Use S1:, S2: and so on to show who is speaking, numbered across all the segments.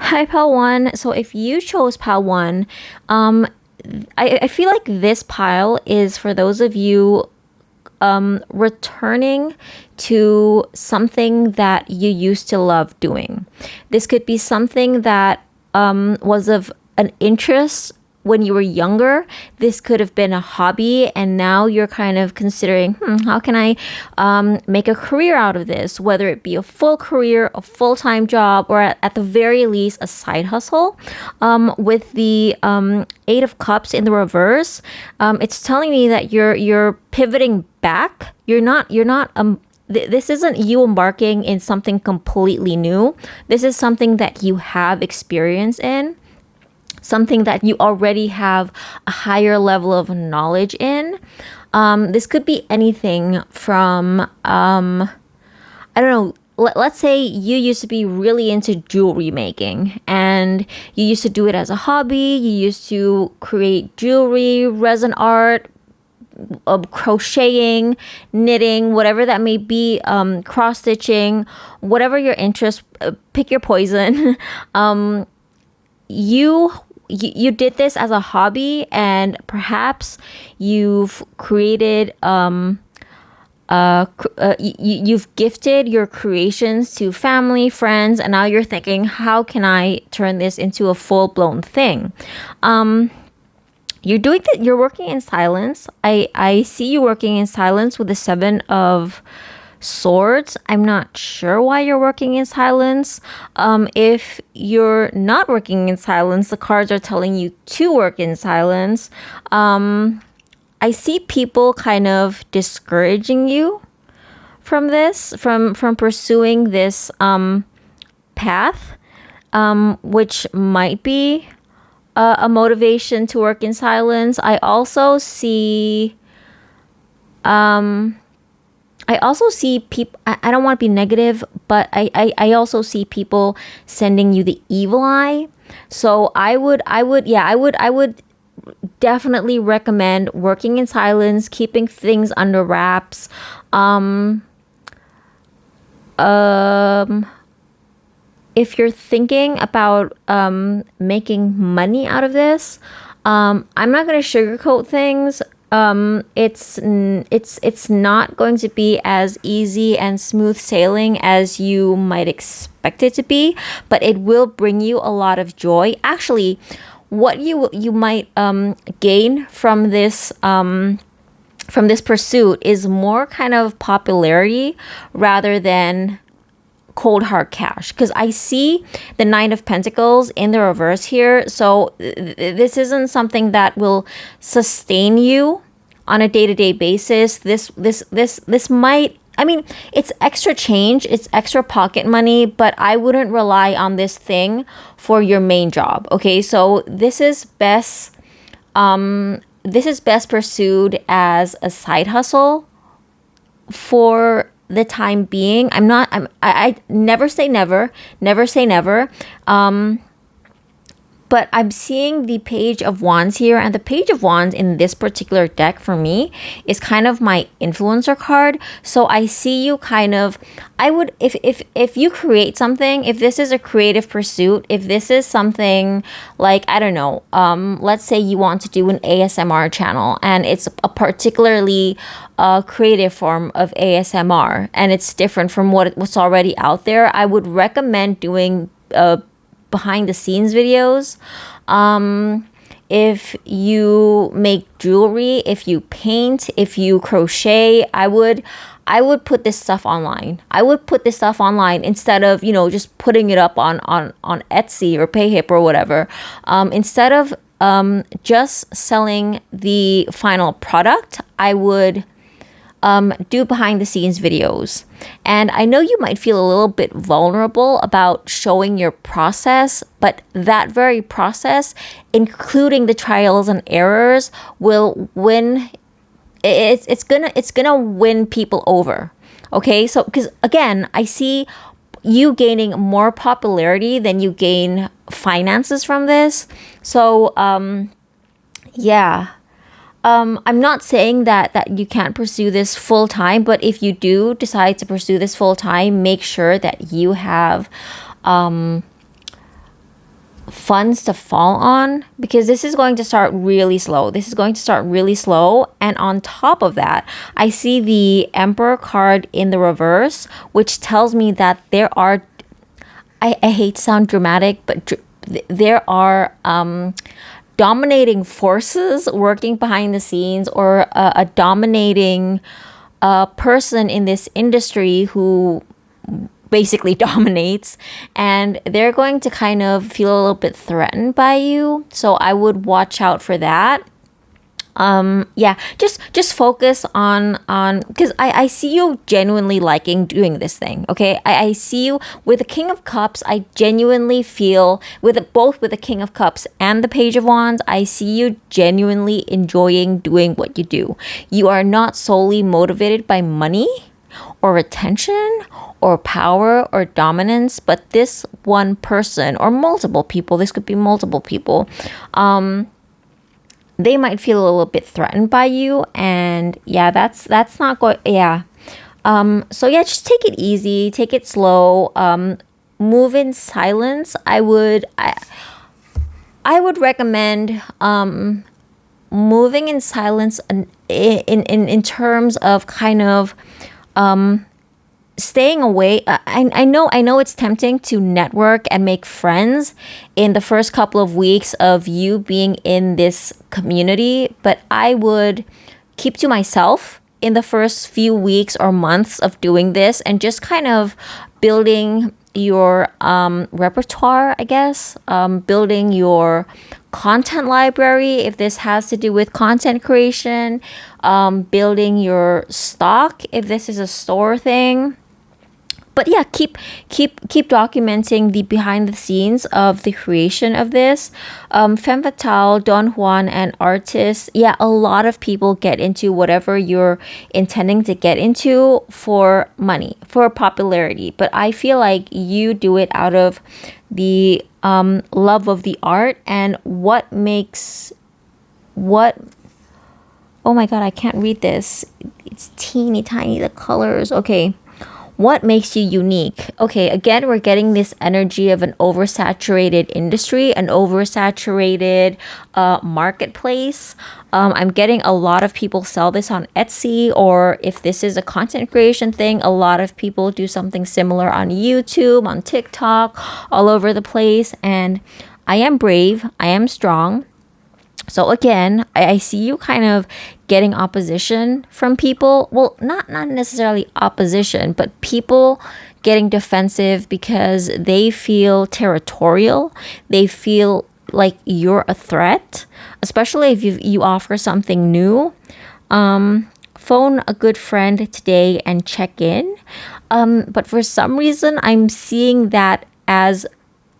S1: Hi, Pal One. So if you chose Pal One, um, I feel like this pile is for those of you returning to something that you used to love doing. This could be something that was of an interest when you were younger. This could have been a hobby, and now you're kind of considering, how can I make a career out of this? Whether it be a full career, a full time job, or at the very least, a side hustle. With the Eight of Cups in the reverse, it's telling me that you're pivoting back. This isn't you embarking in something completely new. This is something that you have experience in, something that you already have a higher level of knowledge in. This could be anything from, I don't know, let's say you used to be really into jewelry making and you used to do it as a hobby. You used to create jewelry, resin art, crocheting, knitting, whatever that may be, cross stitching, whatever your interest, pick your poison. you you did this as a hobby, and perhaps you've created you've gifted your creations to family, friends, and now you're thinking, how can I turn this into a full-blown thing? You're doing that. You're working in silence. I see you working in silence with the Seven of Swords. I'm not sure why you're working in silence. If you're not working in silence, the cards are telling you to work in silence. I see people kind of discouraging you from this, from pursuing this path, which might be a motivation to work in silence. I also see people. I don't want to be negative, but I also see people sending you the evil eye. So I would definitely recommend working in silence, keeping things under wraps. If you're thinking about making money out of this, I'm not going to sugarcoat things. It's not going to be as easy and smooth sailing as you might expect it to be, but it will bring you a lot of joy. Actually, what you might gain from this pursuit is more kind of popularity rather than cold hard cash, because I see the Nine of Pentacles in the reverse here. So this isn't something that will sustain you on a day-to-day basis. This might, I mean, it's extra change, it's extra pocket money, but I wouldn't rely on this thing for your main job. Okay, so this is best pursued as a side hustle for the time being. I never say never, never say never. But I'm seeing the Page of Wands here, and the Page of Wands in this particular deck for me is kind of my influencer card. So I see you kind of, I would, if you create something, if this is a creative pursuit, if this is something like, I don't know, let's say you want to do an ASMR channel and it's a particularly creative form of ASMR and it's different from what's already out there, I would recommend doing behind the scenes videos. If you make jewelry, if you paint, if you crochet, I would put this stuff online. I would put this stuff online instead of, just putting it up on Etsy or Payhip or whatever. Instead of just selling the final product, I would do behind the scenes videos. And I know you might feel a little bit vulnerable about showing your process, but that very process, including the trials and errors, will win. It's gonna win people over. Okay, so because again, I see you gaining more popularity than you gain finances from this. So yeah. I'm not saying that you can't pursue this full time, but if you do decide to pursue this full time, make sure that you have funds to fall on, because this is going to start really slow. This is going to start really slow. And on top of that, I see the Emperor card in the reverse, which tells me that there are, I hate to sound dramatic, but there are dominating forces working behind the scenes, or a dominating person in this industry who basically dominates, and they're going to kind of feel a little bit threatened by you. So I would watch out for that. Yeah, just focus on because I see you genuinely liking doing this thing. Okay, I see you with the King of Cups. I genuinely feel both with the King of Cups and the Page of Wands, I see you genuinely enjoying doing what you do. You are not solely motivated by money or attention or power or dominance, but this one person or multiple people, this could be multiple people, they might feel a little bit threatened by you. And yeah, that's not good. Yeah. So yeah, just take it easy, take it slow, move in silence. I would recommend moving in silence in terms of kind of staying away. I know it's tempting to network and make friends in the first couple of weeks of you being in this community, but I would keep to myself in the first few weeks or months of doing this, and just kind of building your repertoire, I guess, building your content library if this has to do with content creation, building your stock if this is a store thing. But yeah, keep documenting the behind the scenes of the creation of this. Femme Fatale, Don Juan, and Artist. Yeah, a lot of people get into whatever you're intending to get into for money, for popularity. But I feel like you do it out of the love of the art, and what makes what. Oh my God, I can't read this. It's teeny tiny, the colors. Okay. What makes you unique? Okay, again, we're getting this energy of an oversaturated industry, an oversaturated marketplace. I'm getting a lot of people sell this on Etsy, or if this is a content creation thing, a lot of people do something similar on YouTube, on TikTok, all over the place. And I am brave, I am strong. So again, I see you kind of getting opposition from people. Well, not necessarily opposition, but people getting defensive because they feel territorial. They feel like you're a threat, especially if you offer something new. Phone a good friend today and check in. But for some reason, I'm seeing that as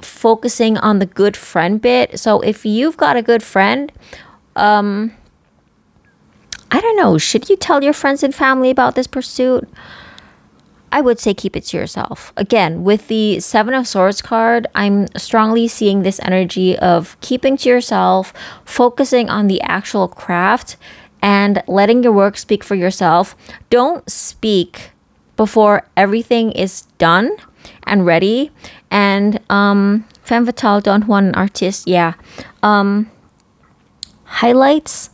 S1: focusing on the good friend bit. So if you've got a good friend, I don't know, should you tell your friends and family about this pursuit? I would say keep it to yourself. Again, with the Seven of Swords card, I'm strongly seeing this energy of keeping to yourself, focusing on the actual craft, and letting your work speak for yourself. Don't speak before everything is done and ready. And Femme Fatale, Don Juan, and Artist, yeah. Highlights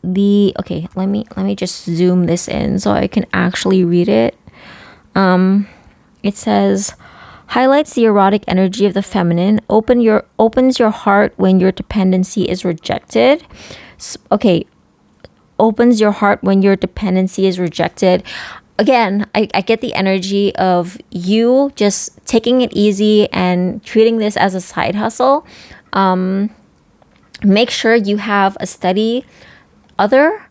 S1: the, okay, let me just zoom this in so I can actually read it. It says, highlights the erotic energy of the feminine, opens your heart when your dependency is rejected. Okay, opens your heart when your dependency is rejected. Again, I get the energy of you just taking it easy and treating this as a side hustle. Make sure you have a steady other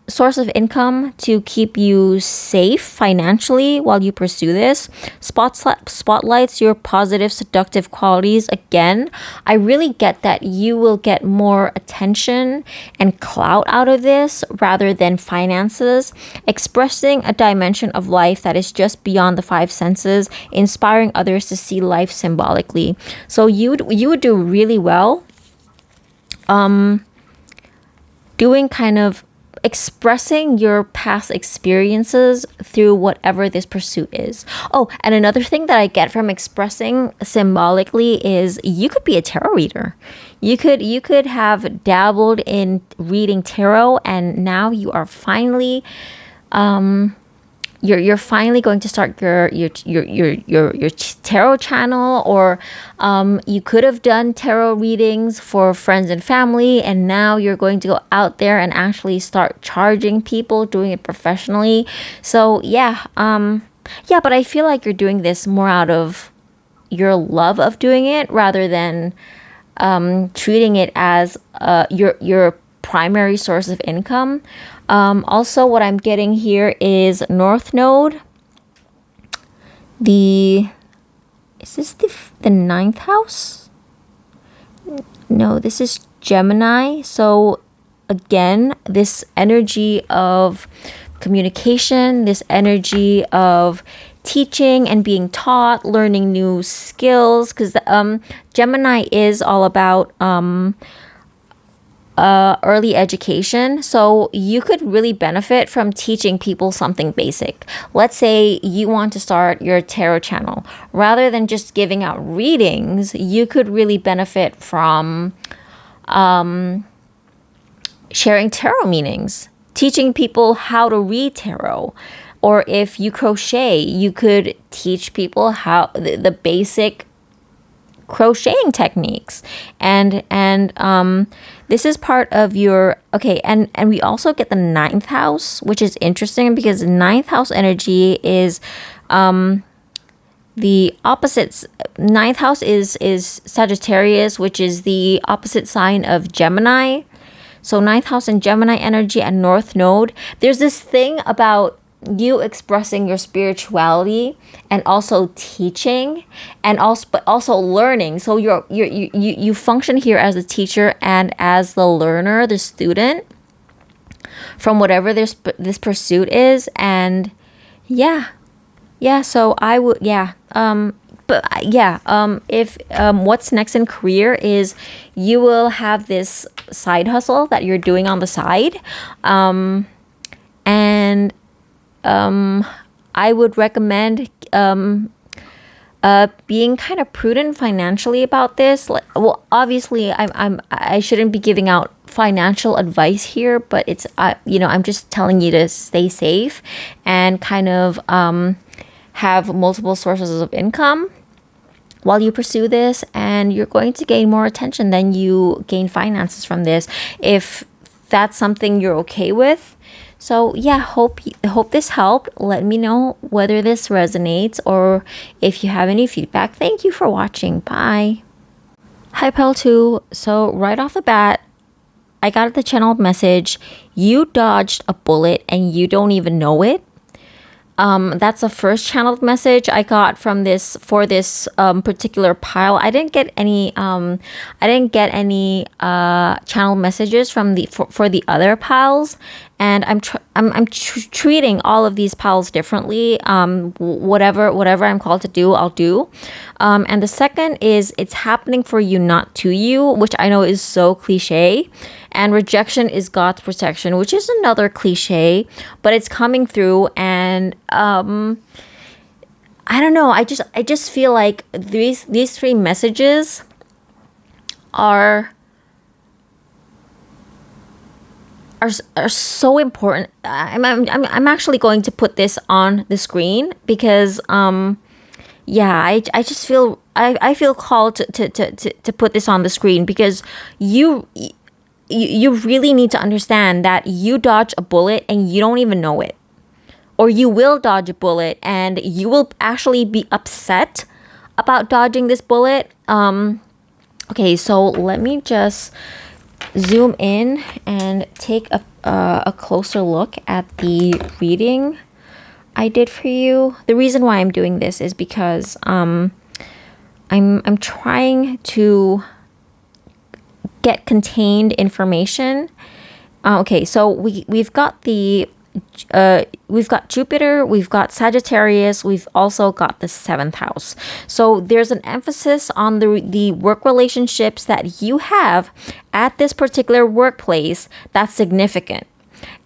S1: source of income to keep you safe financially while you pursue this. Spotlights your positive, seductive qualities. Again, I really get that you will get more attention and clout out of this rather than finances. Expressing a dimension of life that is just beyond the five senses, inspiring others to see life symbolically. So you would do really well doing kind of expressing your past experiences through whatever this pursuit is. Oh, and another thing that I get from expressing symbolically is you could be a tarot reader. You could have dabbled in reading tarot, and now you are finally you're finally going to start your tarot channel, or you could have done tarot readings for friends and family, and now you're going to go out there and actually start charging people, doing it professionally. So yeah, but I feel like you're doing this more out of your love of doing it rather than treating it as your primary source of income. Also, what I'm getting here is North Node. Is this the ninth house? No, this is Gemini. So again, this energy of communication, this energy of teaching and being taught, learning new skills, because Gemini is all about early education. So you could really benefit from teaching people something basic. Let's say you want to start your tarot channel. Rather than just giving out readings, you could really benefit from sharing tarot meanings, teaching people how to read tarot. Or if you crochet, you could teach people how the basic crocheting techniques. And this is part of your and we also get the ninth house, which is interesting because ninth house energy is the opposites. Ninth house is Sagittarius, which is the opposite sign of Gemini. So ninth house and Gemini energy and North Node. There's this thing about you expressing your spirituality and also teaching and also learning. So you function here as a teacher and as the learner, the student, from whatever this pursuit is. And so I would if what's next in career is you will have this side hustle that you're doing on the side, and I would recommend being kind of prudent financially about this. Well, obviously, I shouldn't be giving out financial advice here, but it's I'm just telling you to stay safe and kind of have multiple sources of income while you pursue this, and you're going to gain more attention than you gain finances from this, if that's something you're okay with. So yeah, hope this helped. Let me know whether this resonates or if you have any feedback. Thank you for watching. Bye. Hi Pel2. So right off the bat, I got the channel message. You dodged a bullet and you don't even know it. That's the first channeled message I got from this particular pile. I didn't get any channel messages from for the other piles, and I'm treating all of these piles differently. Whatever I'm called to do, I'll do. And the second is it's happening for you, not to you, which I know is so cliche. And rejection is God's protection, which is another cliche, but it's coming through. And I don't know. I just feel like these three messages are so important. I'm actually going to put this on the screen because I just feel I feel called to put this on the screen because you really need to understand that you dodge a bullet and you don't even know it. Or you will dodge a bullet and you will actually be upset about dodging this bullet. Okay, so let me just zoom in and take a closer look at the reading I did for you. The reason why I'm doing this is because I'm trying to get contained information. Okay, so we've got we've got Jupiter, we've got Sagittarius, we've also got the 7th house. So there's an emphasis on the work relationships that you have at this particular workplace that's significant.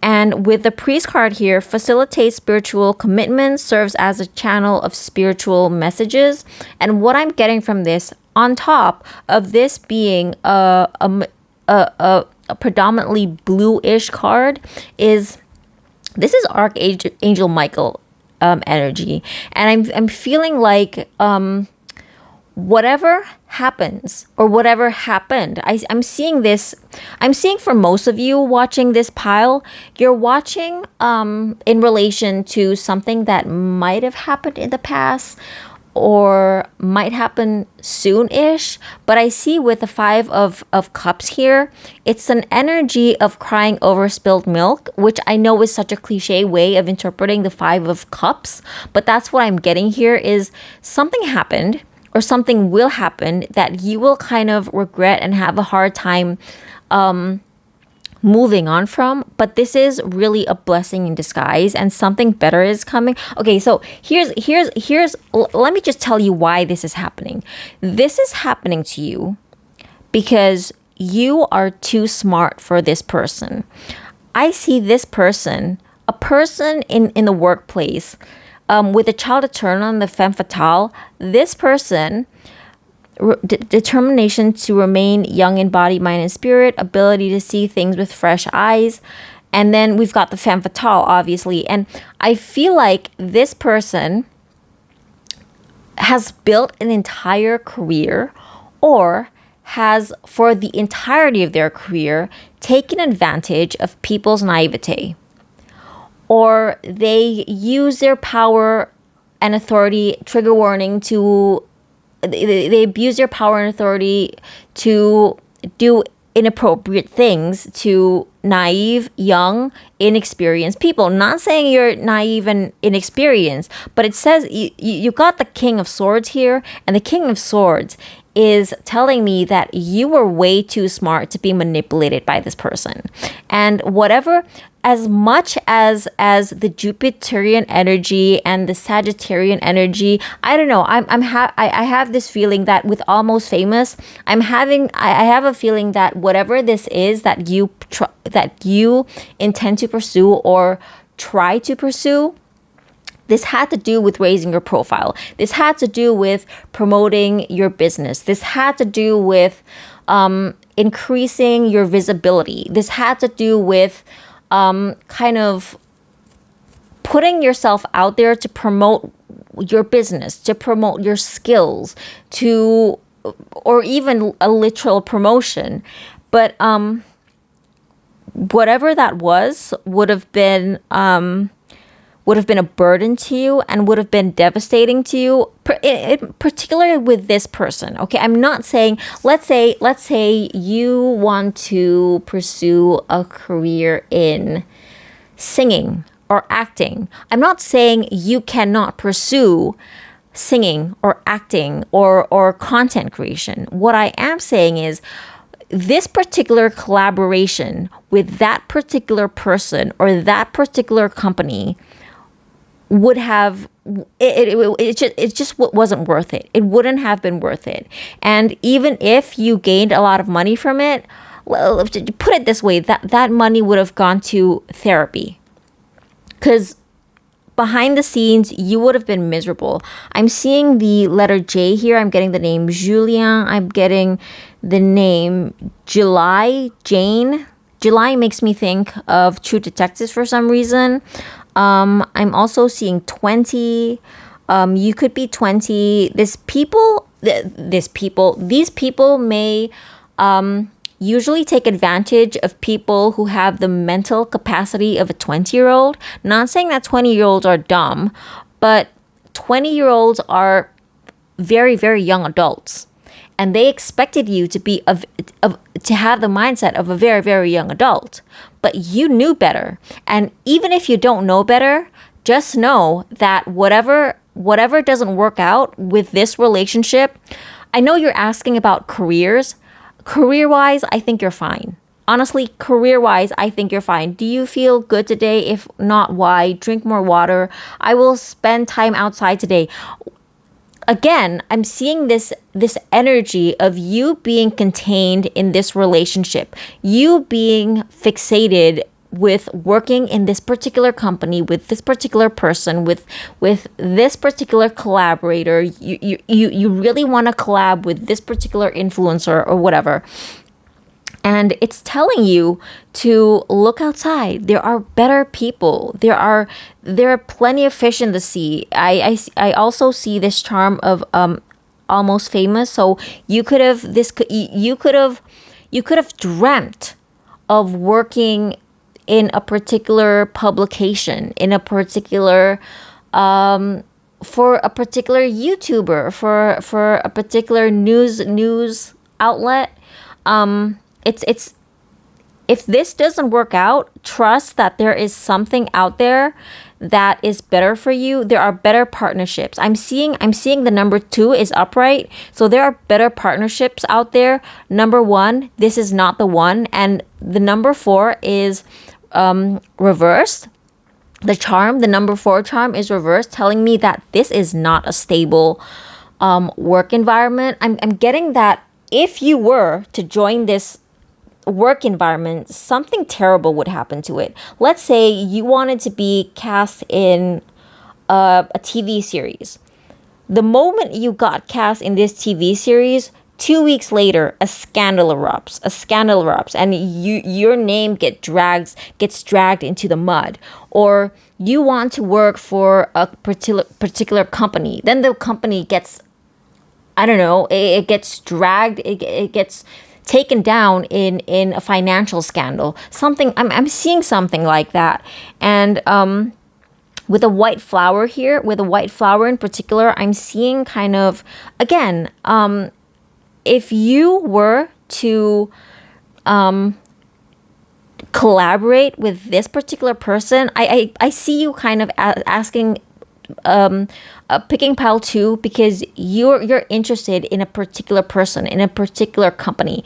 S1: And with the priest card here, facilitates spiritual commitment, serves as a channel of spiritual messages. And what I'm getting from this, on top of this being a predominantly bluish card, is this is Archangel Michael energy. And I'm feeling like whatever happens or whatever happened, I'm seeing this. I'm seeing for most of you watching this pile, you're watching in relation to something that might have happened in the past or might happen soon-ish. But I see with the Five of Cups here, it's an energy of crying over spilled milk, which I know is such a cliche way of interpreting the Five of Cups. But that's what I'm getting here is something happened or something will happen that you will kind of regret and have a hard time moving on from. But this is really a blessing in disguise and something better is coming. Okay, so here's let me just tell you why this is happening. This is happening to you because you are too smart for this person. I see this person, a person in the workplace, with a child eternal and the femme fatale, this person, determination to remain young in body, mind, and spirit, ability to see things with fresh eyes. And then we've got the femme fatale, obviously. And I feel like this person has built an entire career or has, for the entirety of their career, taken advantage of people's naivete. Or they use their power and authority, trigger warning, to they abuse their power and authority to do inappropriate things to naive, young, inexperienced people. Not saying you're naive and inexperienced, but it says you got the King of Swords here, and the King of Swords is telling me that you were way too smart to be manipulated by this person. And whatever, as much as the Jupiterian energy and the Sagittarian energy, I don't know, I have this feeling that with Almost Famous, I have a feeling that whatever this is that you intend to pursue or try to pursue, this had to do with raising your profile. This had to do with promoting your business. This had to do with increasing your visibility. This had to do with kind of putting yourself out there to promote your business, to promote your skills, or even a literal promotion. But whatever that was would have been a burden to you and would have been devastating to you, particularly with this person. Okay, I'm not saying, let's say you want to pursue a career in singing or acting. I'm not saying you cannot pursue singing or acting or content creation. What I am saying is this particular collaboration with that particular person or that particular company would have it just wasn't worth it. It wouldn't have been worth it. And even if you gained a lot of money from it, well, put it this way, that money would have gone to therapy, because behind the scenes you would have been miserable. I'm seeing the letter J here. I'm getting the name Julien. I'm getting the name July, Jane. July makes me think of True Detectives for some reason. I'm also seeing 20. You could be 20. These people may usually take advantage of people who have the mental capacity of a 20-year-old. Not saying that 20-year-olds are dumb, but 20-year-olds are very, very young adults. And they expected you to be to have the mindset of a very, very young adult. But you knew better. And even if you don't know better, just know that whatever doesn't work out with this relationship, I know you're asking about careers. Career-wise, I think you're fine. Honestly, career-wise, I think you're fine. Do you feel good today? If not, why? Drink more water. I will spend time outside today. Again, I'm seeing this energy of you being contained in this relationship, you being fixated with working in this particular company with this particular person with this particular collaborator. You really want to collab with this particular influencer or whatever. And it's telling you to look outside. There are better people. There are plenty of fish in the sea. I also see this charm of Almost Famous. So you could have dreamt of working in a particular publication, in a particular for a particular YouTuber, for a particular news outlet. It's if this doesn't work out, trust that there is something out there that is better for you. There are better partnerships. I'm seeing the number 2 is upright. So there are better partnerships out there. Number 1, this is not the one. And the number 4 is reversed. The number 4 charm is reversed, telling me that this is not a stable work environment. I'm getting that if you were to join this work environment, something terrible would happen to it. Let's say you wanted to be cast in a TV series. The moment you got cast in this TV series, 2 weeks later, a scandal erupts, and your name gets dragged into the mud. Or you want to work for a particular company, then the company gets, I don't know, it gets dragged, it gets taken down in a financial scandal. I'm seeing something like that. And with a white flower here, with a white flower in particular, I'm seeing kind of, again, if you were to collaborate with this particular person, I see you kind of asking, picking pile 2 because you're interested in a particular person, in a particular company.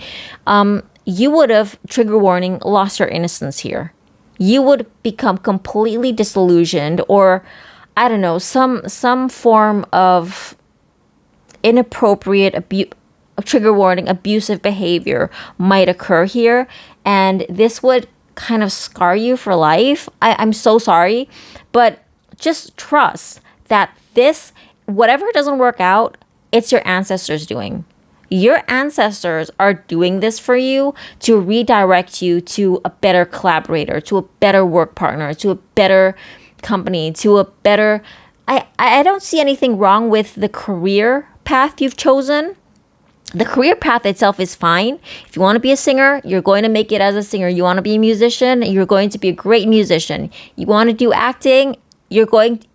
S1: You would have, trigger warning, lost your innocence here. You would become completely disillusioned, or I don't know, some form of inappropriate trigger warning, abusive behavior might occur here, and this would kind of scar you for life. I'm so sorry, but just trust that this, whatever doesn't work out, it's your ancestors doing. Your ancestors are doing this for you to redirect you to a better collaborator, to a better work partner, to a better company, to a better... I don't see anything wrong with the career path you've chosen. The career path itself is fine. If you want to be a singer, you're going to make it as a singer. You want to be a musician, you're going to be a great musician. You want to do acting, you're going to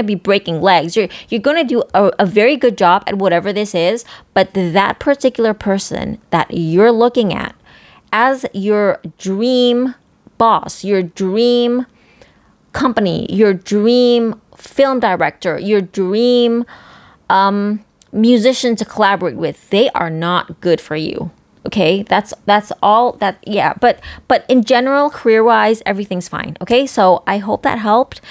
S1: be breaking legs. You're going to do a very good job at whatever this is. But that particular person that you're looking at as your dream boss, your dream company, your dream film director, your dream musician to collaborate with, they are not good for you. Okay, that's all that. Yeah, but in general, career wise, everything's fine. Okay, so I hope that helped.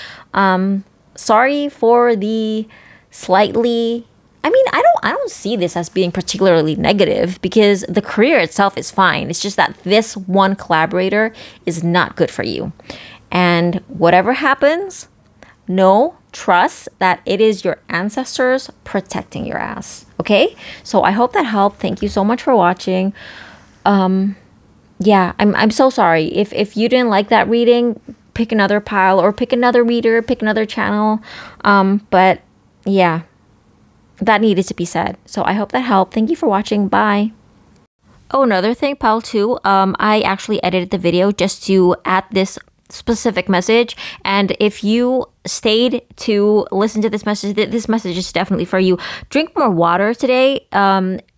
S1: Sorry for the slightly, I mean, I don't see this as being particularly negative because the career itself is fine. It's just that this one collaborator is not good for you. And whatever happens, trust that it is your ancestors protecting your ass. Okay? So I hope that helped. Thank you so much for watching. Yeah, I'm so sorry. If you didn't like that reading, pick another pile or pick another reader, pick another channel. But yeah, that needed to be said. So I hope that helped. Thank you for watching. Bye. Oh, another thing, pile 2, I actually edited the video just to add this specific message, and if you stayed to listen to this message is definitely for you. Drink more water today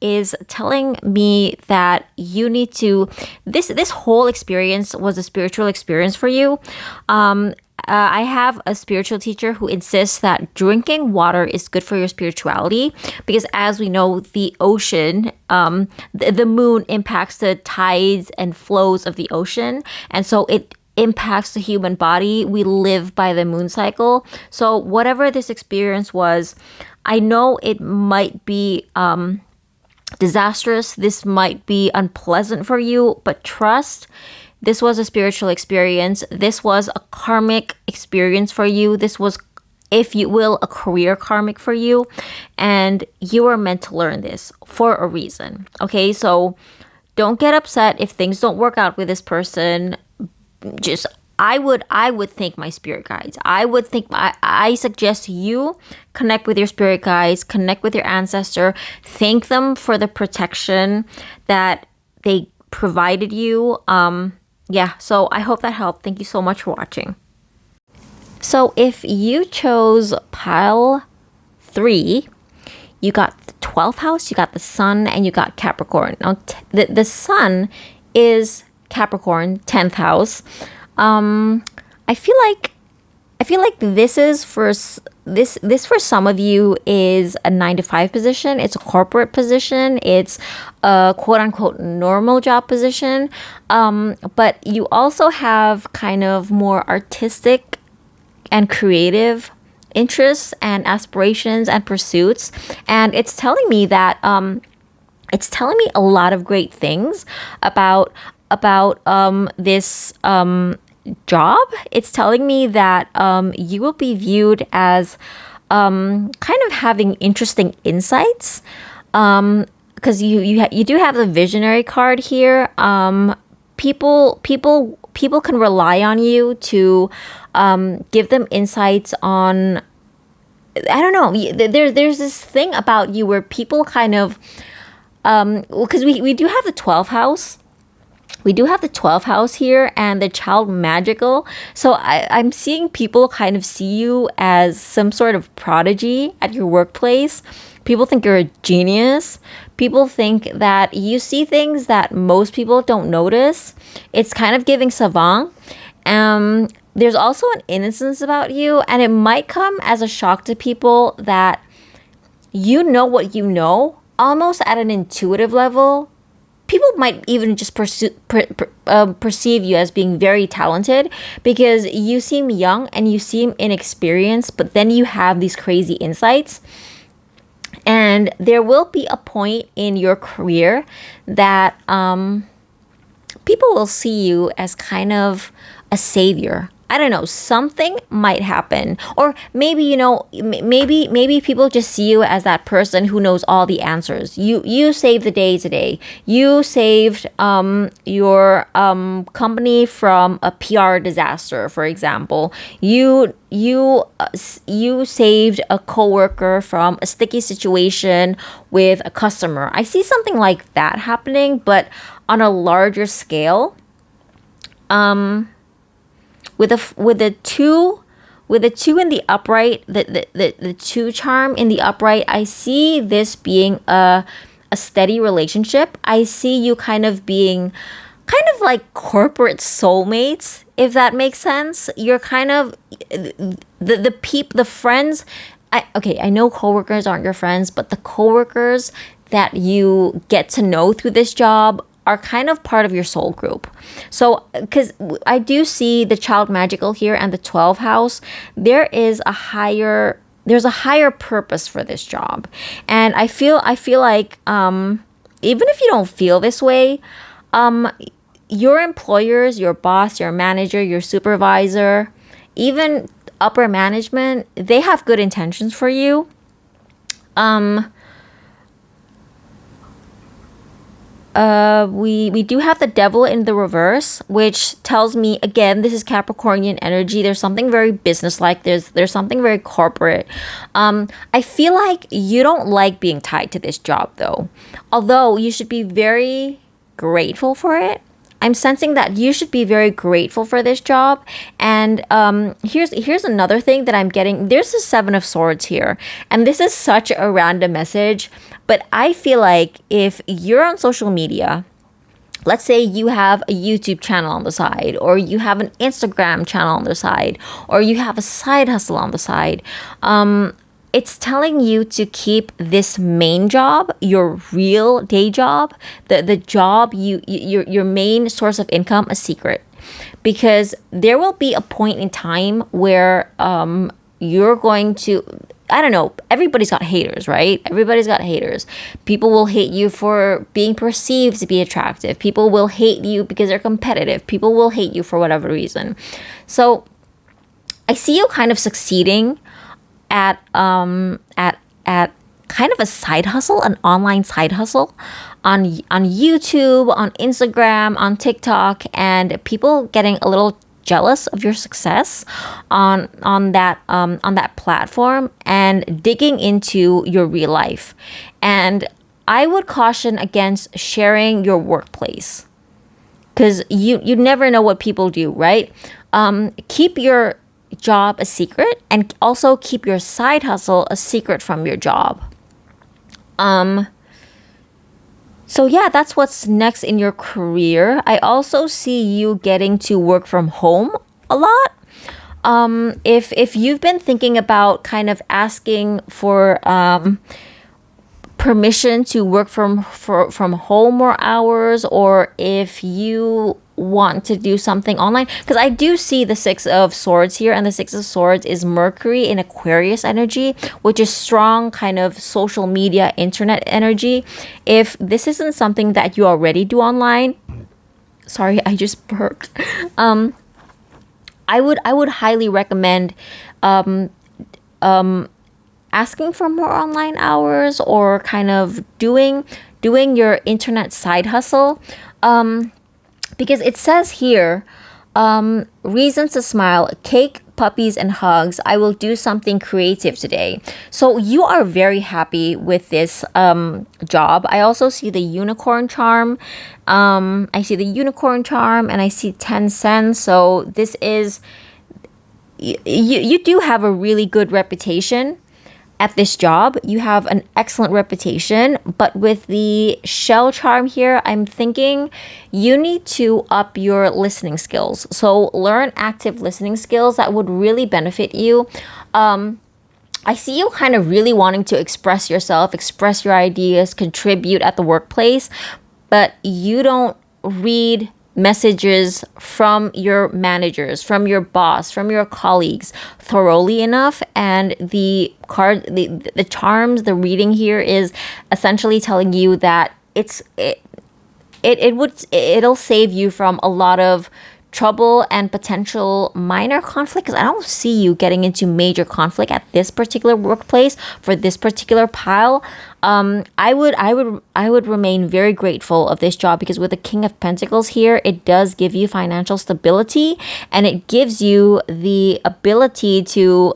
S1: is telling me that you need to, this whole experience was a spiritual experience for you. I have a spiritual teacher who insists that drinking water is good for your spirituality because, as we know, the ocean, the moon impacts the tides and flows of the ocean, and so it impacts the human body. We live by the moon cycle. So whatever this experience was, I know it might be disastrous. This might be unpleasant for you, but trust, this was a spiritual experience. This was a karmic experience for you. This was, if you will, a career karmic for you. And you are meant to learn this for a reason. Okay, so don't get upset if things don't work out with this person. Just I would thank my spirit guides. I suggest you connect with your spirit guides, connect with your ancestor, thank them for the protection that they provided you. Yeah, so I hope that helped. Thank you so much for watching. So if you chose pile 3, you got the 12th house, you got the sun, and you got Capricorn. Now, the sun is Capricorn, 10th house. I feel like this is for this for some of you is a 9 to 5 position. It's a corporate position. It's a quote unquote normal job position. But you also have kind of more artistic and creative interests and aspirations and pursuits. And it's telling me that it's telling me a lot of great things about this job. It's telling me that you will be viewed as kind of having interesting insights, because you do have the visionary card here. People can rely on you to give them insights on, I don't know, there's this thing about you where people kind of because we do have the 12th house. We do have the 12th house here and the child magical. So I'm seeing people kind of see you as some sort of prodigy at your workplace. People think you're a genius. People think that you see things that most people don't notice. It's kind of giving savant. There's also an innocence about you, and it might come as a shock to people that you know what you know, almost at an intuitive level. People might even just perceive you as being very talented because you seem young and you seem inexperienced, but then you have these crazy insights. And there will be a point in your career that people will see you as kind of a savior. I don't know, something might happen. Or maybe, maybe people just see you as that person who knows all the answers. You saved the day today. You saved your company from a PR disaster, for example. You saved a coworker from a sticky situation with a customer. I see something like that happening, but on a larger scale. With the two in the upright, the 2 charm in the upright, I see this being a steady relationship. I see you kind of being like corporate soulmates, if that makes sense. You're kind of the friends. I know coworkers aren't your friends, but the coworkers that you get to know through this job are kind of part of your soul group. So, because I do see the child magical here and the 12th house, there's a higher purpose for this job. And I feel like even if you don't feel this way, your employers, your boss, your manager, your supervisor, even upper management, they have good intentions for you. We do have the devil in the reverse, which tells me, again, this is Capricornian energy. There's something very businesslike. There's something very corporate. I feel like you don't like being tied to this job, though. Although you should be very grateful for it. I'm sensing that you should be very grateful for this job. And here's another thing that I'm getting. There's the 7 of Swords here. And this is such a random message. But I feel like if you're on social media, let's say you have a YouTube channel on the side, or you have an Instagram channel on the side, or you have a side hustle on the side, it's telling you to keep this main job, your real day job, the job, your main source of income, a secret. Because there will be a point in time where you're going to, I don't know, everybody's got haters, right? Everybody's got haters. People will hate you for being perceived to be attractive. People will hate you because they're competitive. People will hate you for whatever reason. So I see you kind of succeeding at kind of a side hustle, an online side hustle on YouTube, on Instagram, on TikTok, and people getting a little jealous of your success on that platform and digging into your real life. And I would caution against sharing your workplace because you never know what people do, right? Keep your job a secret and also keep your side hustle a secret from your job. So yeah, that's what's next in your career. I also see you getting to work from home a lot. If you've been thinking about kind of asking for permission to work from home more hours, or if you want to do something online, because I do see the Six of Swords here, and the Six of Swords is Mercury in Aquarius energy, which is strong kind of social media, internet energy. If this isn't something that you already do online, sorry, I just burped. I would highly recommend asking for more online hours, or kind of doing your internet side hustle. Because it says here, reasons to smile, cake, puppies, and hugs. I will do something creative today. So you are very happy with this job. I also see the unicorn charm. I see the unicorn charm, and I see 10 cents. So this is, you do have a really good reputation at this job. You have an excellent reputation, but with the shell charm here, I'm thinking you need to up your listening skills. So learn active listening skills that would really benefit you. I see you kind of really wanting to express yourself, express your ideas, contribute at the workplace, but you don't read messages from your managers, from your boss, from your colleagues thoroughly enough. And the charms, the reading here is essentially telling you that it'll save you from a lot of trouble and potential minor conflict, because I don't see you getting into major conflict at this particular workplace for this particular pile. I would remain very grateful of this job, because with the King of Pentacles here, it does give you financial stability, and it gives you the ability to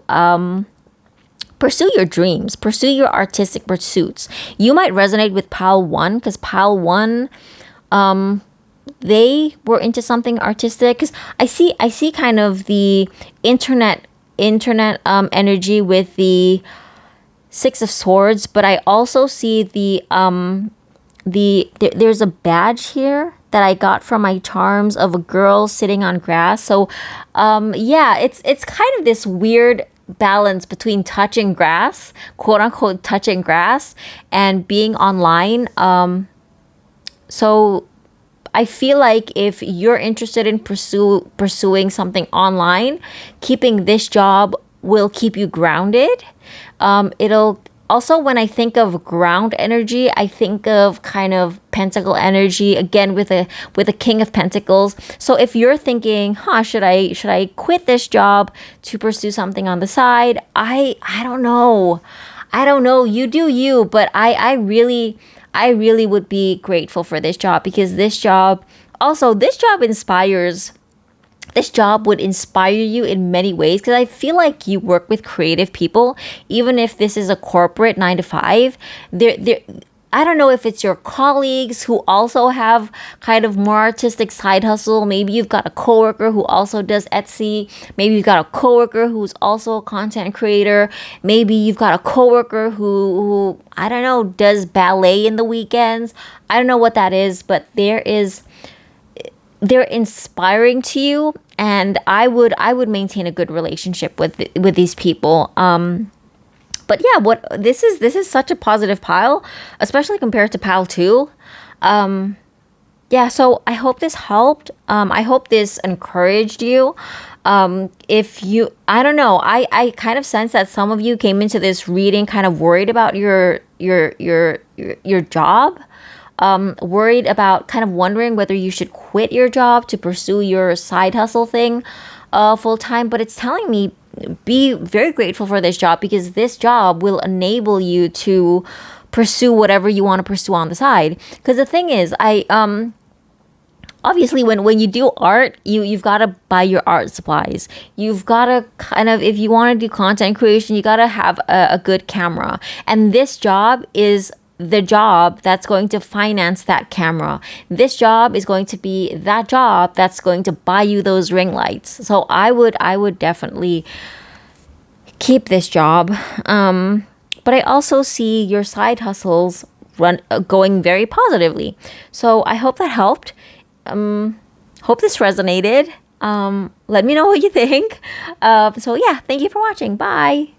S1: pursue your dreams, pursue your artistic pursuits. You might resonate with pile 1, because pile 1 they were into something artistic, because I see kind of the internet energy with the Six of Swords, but I also see there's a badge here that I got from my charms of a girl sitting on grass. So yeah, it's kind of this weird balance between touching grass, quote unquote touching grass, and being online. So I feel like if you're interested in pursuing something online, keeping this job will keep you grounded. It'll also, when I think of ground energy, I think of kind of pentacle energy again with a King of Pentacles. So if you're thinking, should I quit this job to pursue something on the side? I don't know. You do you, but I really would be grateful for this job, because this job would inspire you in many ways, because I feel like you work with creative people. Even if this is a corporate 9 to 5, I don't know if it's your colleagues who also have kind of more artistic side hustle. Maybe you've got a coworker who also does Etsy. Maybe you've got a coworker who's also a content creator. Maybe you've got a coworker who I don't know, does ballet in the weekends. I don't know what that is, but they're inspiring to you, and I would maintain a good relationship with these people. But yeah, this is such a positive pile, especially compared to pile 2. Yeah, so I hope this helped. I hope this encouraged you. If you, I don't know, I kind of sense that some of you came into this reading kind of worried about your job, worried about kind of wondering whether you should quit your job to pursue your side hustle thing full time. But it's telling me be very grateful for this job, because this job will enable you to pursue whatever you want to pursue on the side. Because the thing is, obviously when you do art, you've got to buy your art supplies. You've got to kind of, if you want to do content creation, you got to have a good camera. And this job is the job that's going to finance that camera. This job is going to be that job that's going to buy you those ring lights. So I would definitely keep this job. But I also see your side hustles going very positively. So I hope that helped. Hope this resonated. Let me know what you think. So yeah, thank you for watching. Bye.